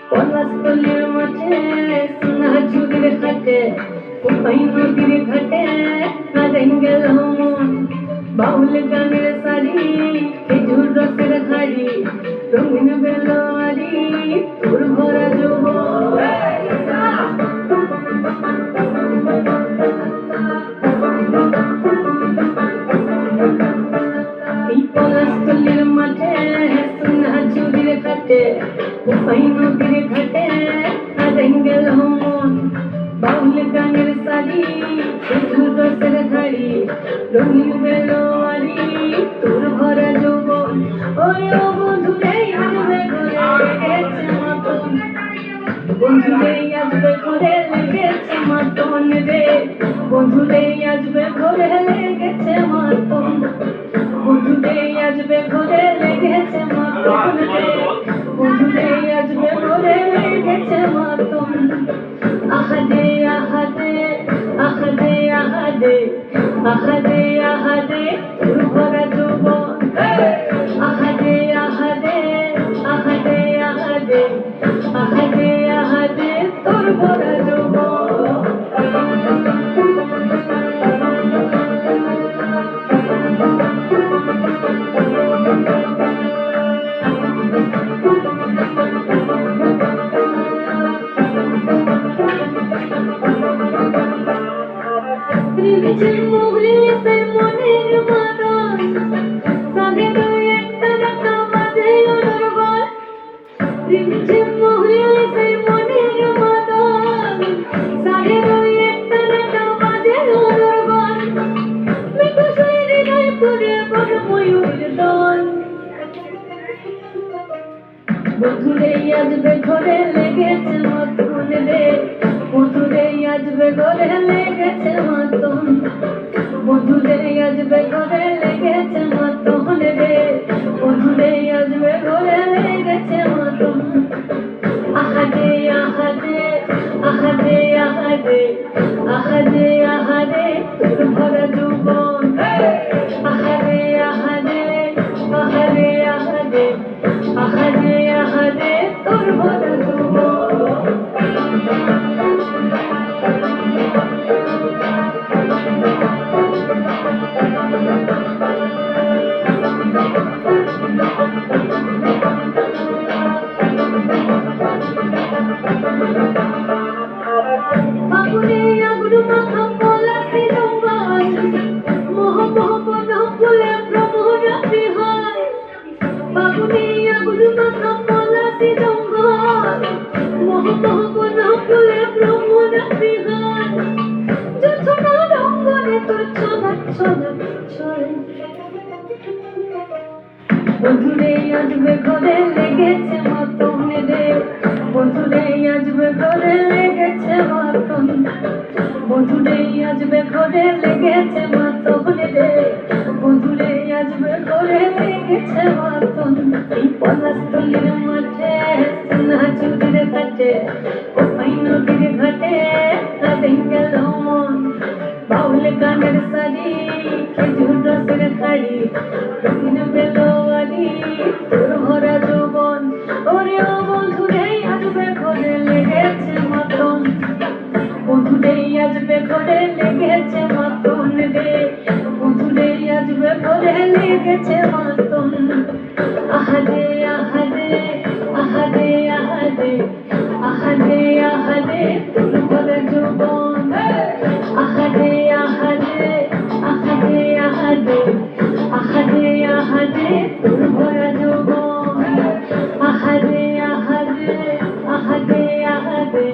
পলাশতলির মাঠে সোনা চুরির হাটে কোপাই নদীর ঘাটে হারাই গেল মন বাউল গানের শাড়ি খেজুর রসের হাড়ি রঙিন বেলোয়ারি তোর ভরা যৌবন এই পলাশতলির মাঠে সোনা চুরির ঘাটে কোপাই নদীর ঘাটে হারাই গেল মন বাউল গানের শাড়ি খেজুর রসের হাড়ি রঙিন বেলোয়ারি তোর ভরা যৌবন ওরে ও বন্ধুরে আসবে ঘরে লেগেছে মাতন বন্ধুরে আসবে ঘরে লেগেছে মাতন রে বন্ধুরে আসবে ঘরে লেগেছে মাতন বন্ধুরে আসবে ঘরে লেগেছে মাতন রে বন্ধুরে আসবে ঘরে লেগেছে মাতন আহাদে আহাদে আহাদে আহাদে আহাদে আহাদে তোর ভরা যৌবন আহাদে আহাদে আহাদে আহাদে আহাদে আহাদে তোর ভরা যৌবন রিমঝিম মুহূর্তে মনের মরণ সাধে দুই একটা রাখা মাঝে অনুর্বর রিমঝিম মুহূর্তে মনের মরণ সাধে দুই একটা রাখা মাঝে অনুর্বর মৃত্যু হৃদয় পুরে বড় ময়ূর দল বন্ধুরে আসবে ঘরে লেগেছে মতন রে বন্ধুরে আসবে ঘরে লেগেছে মতন বন্ধুরে আসবে ঘরে লেগেছে মতন রে বন্ধুরে আসবে ঘরে লেগেছে মতন আহাদে আহাদে আহাদে আহাদে আহাদে আহাদে তোর ভরা যৌবন আহাদে আহাদে আহাদে আহাদে আহাদে আহাদে তোর ভরা যৌবন ফাগুনে আগুন মাখা পলাশি জঙ্গল মোহ মোহ বন ফুলে ভ্রমরা বিহার ফাগুনে আগুন মাখা পলাশি জঙ্গল মোহ মোহ বন ফুলে ভ্রমরা বিহার যথনা রঙ্গনে তোর ছলক ছলক ছল বন্ধুরে আসবে ঘরে লেগেছে মতন রে বন্ধুরে আসবে ঘরে লেগেছে মতন বন্ধুরে আসবে ঘরে লেগেছে মতন রে বন্ধুরে আসবে ঘরে লেগেছে মতন এই পলাশতলির মাঠে সোনা চুরির ঘাটে কোপাই নদীর ঘাটে হারাই গেল মন বাউল গানের শাড়ি খেজুর রসের হাড়ি রঙিন বেলোয়ারি তোর ভরা যৌবন ওরে ও বন্ধুরে আসবে ঘরে লেগেছে মতন বন্ধুরে আসবে ঘরে লেগেছে মতন রে বন্ধুরে আসবে ঘরে লেগেছে মতন আহাদে আহাদে আহাদে আহাদে আহাদে আহাদে তোর ভরা যৌবন আহাদে আহাদে আহাদে আহাদে আহাদে আহাদে তোর ভরা যৌবন আহাদে আহাদে আহাদে আহাদে